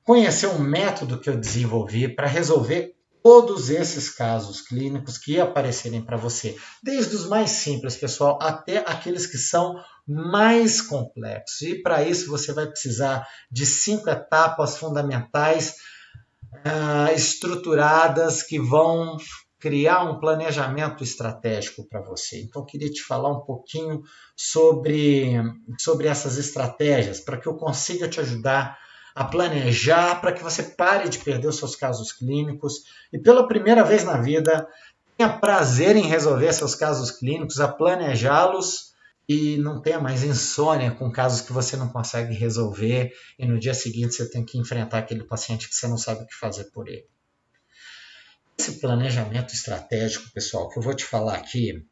conhecer um método que eu desenvolvi para resolver todos esses casos clínicos que aparecerem para você, desde os mais simples, pessoal, até aqueles que são mais complexos. E para isso você vai precisar de 5 etapas fundamentais estruturadas que vão criar um planejamento estratégico para você. Então, eu queria te falar um pouquinho sobre essas estratégias, para que eu consiga te ajudar a planejar, para que você pare de perder os seus casos clínicos e, pela primeira vez na vida, tenha prazer em resolver seus casos clínicos, a planejá-los e não tenha mais insônia com casos que você não consegue resolver e no dia seguinte você tem que enfrentar aquele paciente que você não sabe o que fazer por ele. Esse planejamento estratégico, pessoal, que eu vou te falar aqui,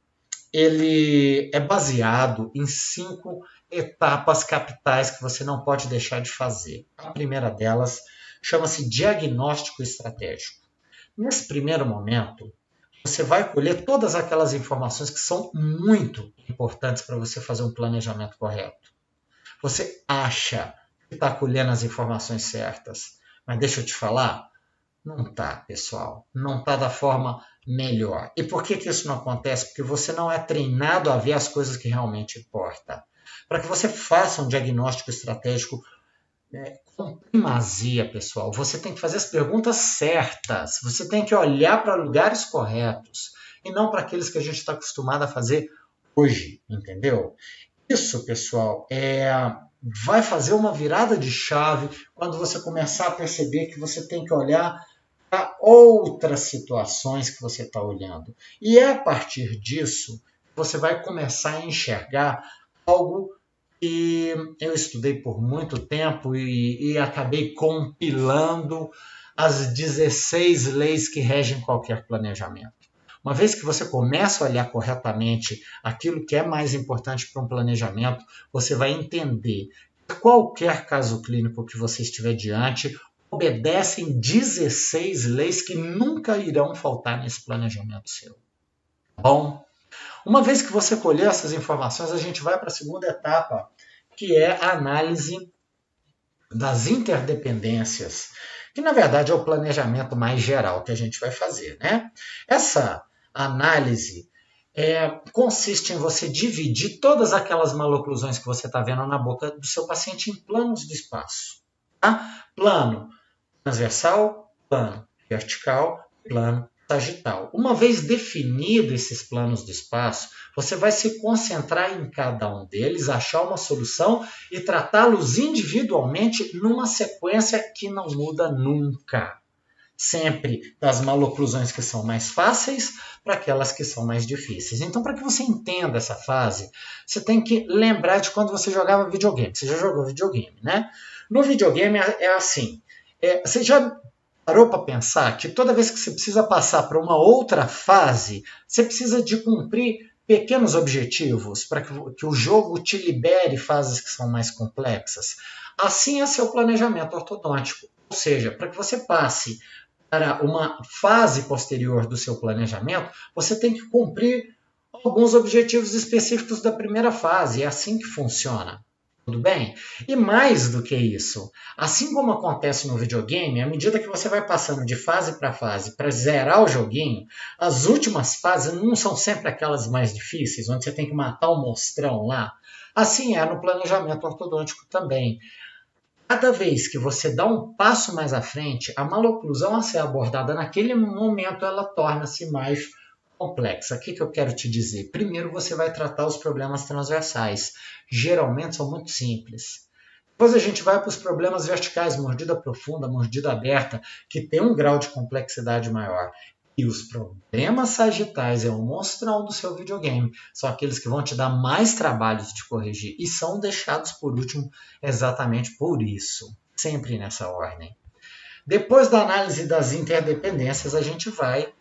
ele é baseado em 5 etapas capitais que você não pode deixar de fazer. A primeira delas chama-se diagnóstico estratégico. Nesse primeiro momento, você vai colher todas aquelas informações que são muito importantes para você fazer um planejamento correto. Você acha que está colhendo as informações certas, mas deixa eu te falar, não está, pessoal. Não está da forma melhor. E por que isso não acontece? Porque você não é treinado a ver as coisas que realmente importam. Para que você faça um diagnóstico estratégico com primazia, pessoal, você tem que fazer as perguntas certas. Você tem que olhar para lugares corretos e não para aqueles que a gente está acostumado a fazer hoje, entendeu? Isso, pessoal, vai fazer uma virada de chave quando você começar a perceber que você tem que olhar para outras situações que você está olhando. E é a partir disso que você vai começar a enxergar algo que eu estudei por muito tempo e acabei compilando as 16 leis que regem qualquer planejamento. Uma vez que você começa a olhar corretamente aquilo que é mais importante para um planejamento, você vai entender que qualquer caso clínico que você estiver diante obedecem 16 leis que nunca irão faltar nesse planejamento seu. Bom, uma vez que você colher essas informações, a gente vai para a segunda etapa, que é a análise das interdependências, que na verdade é o planejamento mais geral que a gente vai fazer, né? Essa análise consiste em você dividir todas aquelas maloclusões que você está vendo na boca do seu paciente em planos de espaço. Tá? Plano transversal, plano vertical, plano sagital. Uma vez definido esses planos de espaço, você vai se concentrar em cada um deles, achar uma solução e tratá-los individualmente numa sequência que não muda nunca. Sempre das maloclusões que são mais fáceis para aquelas que são mais difíceis. Então, para que você entenda essa fase, você tem que lembrar de quando você jogava videogame. Você já jogou videogame, né? No videogame é assim. Você já parou para pensar que toda vez que você precisa passar para uma outra fase, você precisa de cumprir pequenos objetivos para que o jogo te libere fases que são mais complexas? Assim é seu planejamento ortodôntico. Ou seja, para que você passe para uma fase posterior do seu planejamento, você tem que cumprir alguns objetivos específicos da primeira fase. É assim que funciona. Tudo bem? E mais do que isso, assim como acontece no videogame, à medida que você vai passando de fase para zerar o joguinho, as últimas fases não são sempre aquelas mais difíceis, onde você tem que matar um monstrão lá. Assim é no planejamento ortodôntico também. Cada vez que você dá um passo mais à frente, a maloclusão a ser abordada naquele momento, ela torna-se mais complexa. O que eu quero te dizer? Primeiro, você vai tratar os problemas transversais. Geralmente são muito simples. Depois a gente vai para os problemas verticais, mordida profunda, mordida aberta, que tem um grau de complexidade maior. E os problemas sagitais é o monstrão do seu videogame. São aqueles que vão te dar mais trabalhos de corrigir e são deixados por último exatamente por isso. Sempre nessa ordem. Depois da análise das interdependências, a gente vai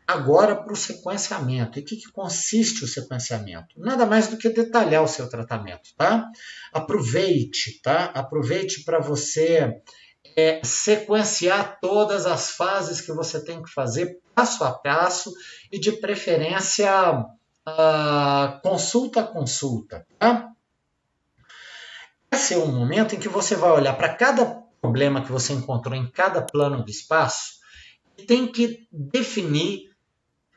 agora para o sequenciamento. E o que consiste o sequenciamento? Nada mais do que detalhar o seu tratamento, tá? Aproveite, tá? Aproveite para você sequenciar todas as fases que você tem que fazer passo a passo e de preferência consulta a consulta, tá? Esse é um momento em que você vai olhar para cada problema que você encontrou em cada plano do espaço e tem que definir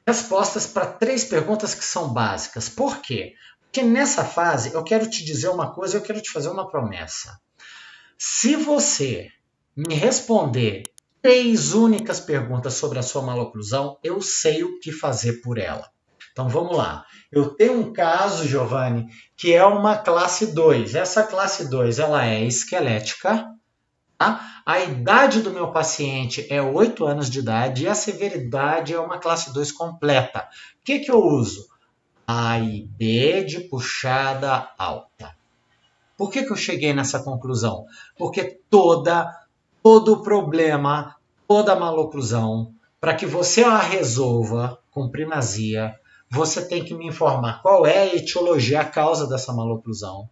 respostas para 3 perguntas que são básicas. Por quê? Porque nessa fase eu quero te dizer uma coisa, eu quero te fazer uma promessa. Se você me responder 3 únicas perguntas sobre a sua maloclusão, eu sei o que fazer por ela. Então vamos lá. Eu tenho um caso, Giovanni, que é uma classe 2. Essa classe 2 ela é esquelética. Tá? A idade do meu paciente é 8 anos de idade e a severidade é uma classe 2 completa. O que eu uso? A e B de puxada alta. Por que eu cheguei nessa conclusão? Porque todo o problema, toda maloclusão, para que você a resolva com primazia, você tem que me informar qual é a etiologia, a causa dessa maloclusão,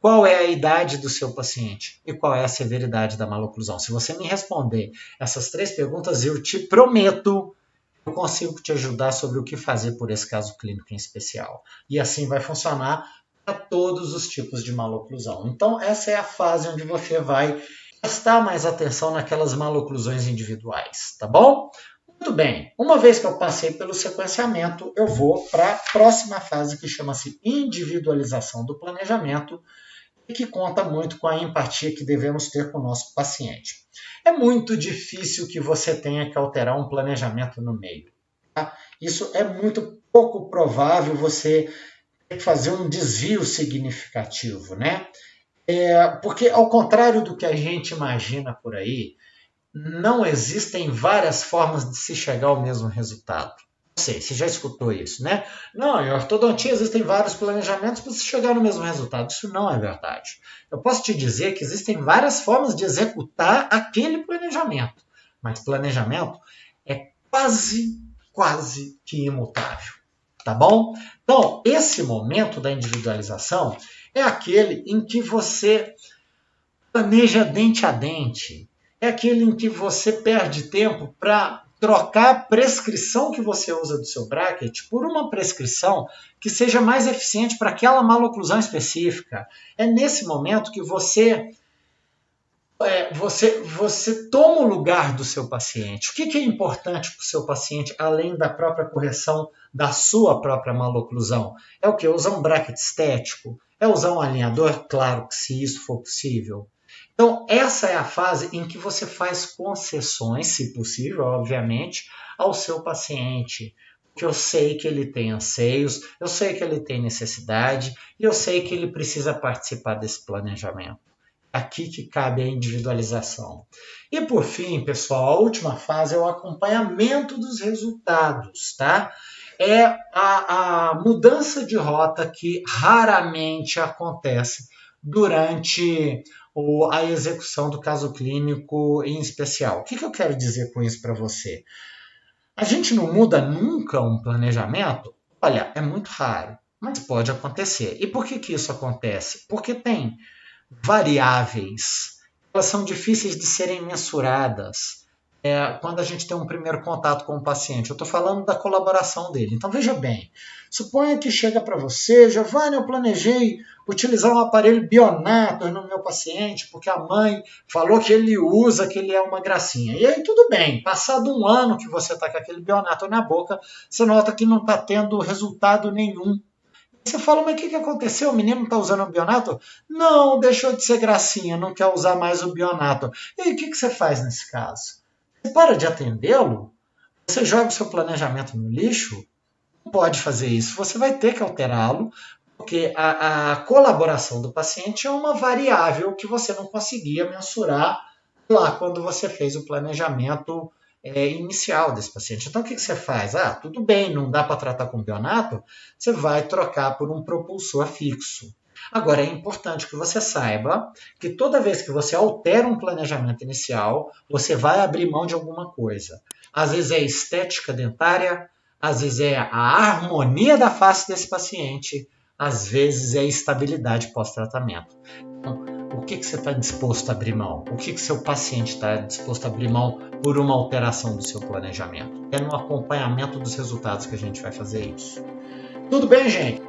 qual é a idade do seu paciente e qual é a severidade da maloclusão. Se você me responder essas 3 perguntas, eu te prometo que eu consigo te ajudar sobre o que fazer por esse caso clínico em especial. E assim vai funcionar para todos os tipos de maloclusão. Então, essa é a fase onde você vai prestar mais atenção naquelas maloclusões individuais, tá bom? Muito bem, uma vez que eu passei pelo sequenciamento, eu vou para a próxima fase que chama-se individualização do planejamento e que conta muito com a empatia que devemos ter com o nosso paciente. É muito difícil que você tenha que alterar um planejamento no meio. Tá? Isso é muito pouco provável você ter que fazer um desvio significativo, né? Porque, ao contrário do que a gente imagina por aí, não existem várias formas de se chegar ao mesmo resultado. Não sei, você já escutou isso, né? Não, em ortodontia existem vários planejamentos para se chegar no mesmo resultado. Isso não é verdade. Eu posso te dizer que existem várias formas de executar aquele planejamento, mas planejamento é quase que imutável, tá bom? Então, esse momento da individualização é aquele em que você planeja dente a dente, é aquele em que você perde tempo para trocar a prescrição que você usa do seu bracket por uma prescrição que seja mais eficiente para aquela maloclusão específica. É nesse momento que você toma o lugar do seu paciente. O que é importante para o seu paciente, além da própria correção da sua própria maloclusão? É o que? Usar um bracket estético? É usar um alinhador? Claro que se isso for possível. Então, essa é a fase em que você faz concessões, se possível, obviamente, ao seu paciente. Porque eu sei que ele tem anseios, eu sei que ele tem necessidade e eu sei que ele precisa participar desse planejamento. Aqui que cabe a individualização. E por fim, pessoal, a última fase é o acompanhamento dos resultados, tá? É a mudança de rota que raramente acontece durante a execução do caso clínico em especial. O que eu quero dizer com isso para você? A gente não muda nunca um planejamento? Olha, é muito raro, mas pode acontecer. E por que isso acontece? Porque tem variáveis, elas são difíceis de serem mensuradas quando a gente tem um primeiro contato com o paciente. Eu estou falando da colaboração dele. Então veja bem, suponha que chega para você, Giovanni, eu planejei utilizar um aparelho Bionator no meu paciente, porque a mãe falou que ele usa, que ele é uma gracinha. E aí tudo bem, passado um ano que você está com aquele Bionator na boca, você nota que não está tendo resultado nenhum. Você fala, mas o que aconteceu? O menino está usando o Bionator? Não, deixou de ser gracinha, não quer usar mais o Bionator. E aí o que você faz nesse caso? Você para de atendê-lo? Você joga o seu planejamento no lixo? Não pode fazer isso. Você vai ter que alterá-lo, porque a colaboração do paciente é uma variável que você não conseguia mensurar lá quando você fez o planejamento inicial desse paciente. Então, o que você faz? Tudo bem, não dá para tratar com Bionator? Você vai trocar por um propulsor fixo. Agora, é importante que você saiba que toda vez que você altera um planejamento inicial, você vai abrir mão de alguma coisa. Às vezes é estética dentária, às vezes é a harmonia da face desse paciente, às vezes é estabilidade pós-tratamento. Então, o que você está disposto a abrir mão? O que seu paciente está disposto a abrir mão por uma alteração do seu planejamento? É no acompanhamento dos resultados que a gente vai fazer isso. Tudo bem, gente?